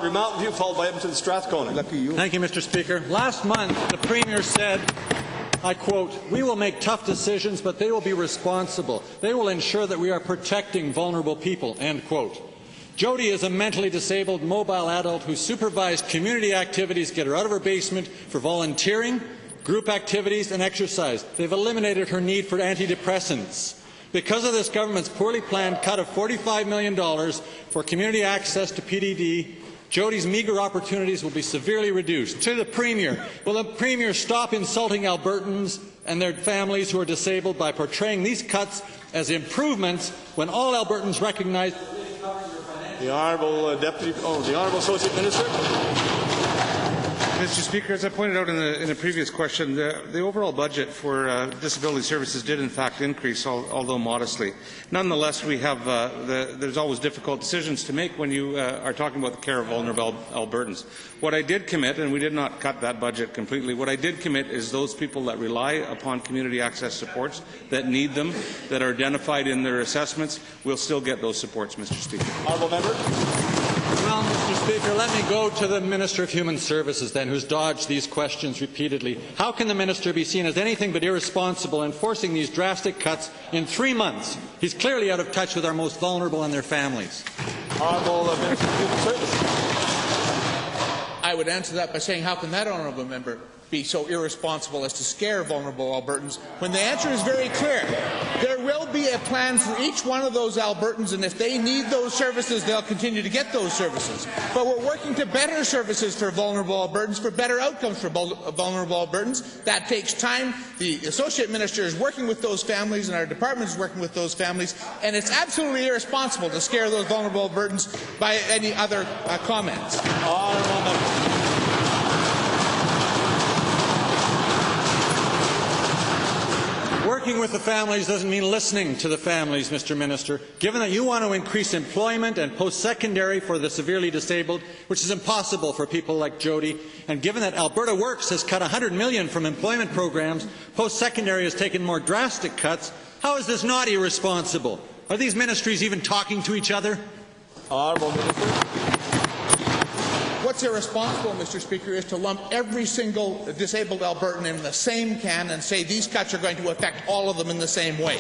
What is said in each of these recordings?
Mountain View, followed by Edmonton Strathcona. Thank you, Mr. Speaker. Last month, the Premier said, I quote, "We will make tough decisions, but they will be responsible. They will ensure that we are protecting vulnerable people," end quote. Jody is a mentally disabled mobile adult who supervised community activities get her out of her basement for volunteering, group activities and exercise. They've eliminated her need for antidepressants. Because of this government's poorly planned cut of $45 million for community access to PDD, Jody's meagre opportunities will be severely reduced. To the Premier, will the Premier stop insulting Albertans and their families who are disabled by portraying these cuts as improvements when all Albertans recognize the Honourable the Honourable Associate Minister. Mr. Speaker, as I pointed out in a previous question, the overall budget for disability services did in fact increase, although modestly. Nonetheless, we have there's always difficult decisions to make when you are talking about the care of vulnerable Albertans. What I did commit, and we did not cut that budget completely, what I did commit is those people that rely upon community access supports, that need them, that are identified in their assessments, will still get those supports, Mr. Speaker. Honourable Member. Well, Mr. Speaker, let me go to the Minister of Human Services then, who's dodged these questions repeatedly. How can the Minister be seen as anything but irresponsible in forcing these drastic cuts in 3 months? He's clearly out of touch with our most vulnerable and their families. Honourable Minister of Human Services. I would answer that by saying, how can that honourable member be so irresponsible as to scare vulnerable Albertans, when the answer is very clear. There will be a plan for each one of those Albertans, and if they need those services, they'll continue to get those services. But we're working to better services for vulnerable Albertans, for better outcomes for vulnerable Albertans. That takes time. The Associate Minister is working with those families, and our department is working with those families, and it's absolutely irresponsible to scare those vulnerable Albertans by any other comments. Honourable Member. Working with the families doesn't mean listening to the families, Mr. Minister. Given that you want to increase employment and post-secondary for the severely disabled, which is impossible for people like Jody, and given that Alberta Works has cut $100 million from employment programs, post-secondary has taken more drastic cuts, how is this not irresponsible? Are these ministries even talking to each other? Honourable Minister. What's irresponsible, Mr. Speaker, is to lump every single disabled Albertan in the same can and say these cuts are going to affect all of them in the same way.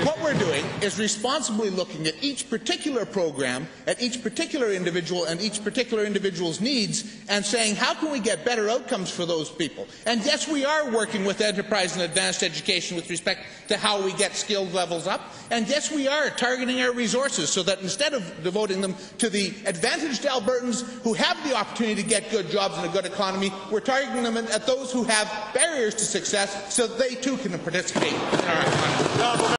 What we're doing is responsibly looking at each particular program, at each particular individual and each particular individual's needs, and saying, how can we get better outcomes for those people? And yes, we are working with enterprise and advanced education with respect to how we get skilled levels up. And yes, we are targeting our resources so that instead of devoting them to the advantaged Albertans who have the opportunity to get good jobs and a good economy, we're targeting them at those who have barriers to success so that they too can participate in our economy.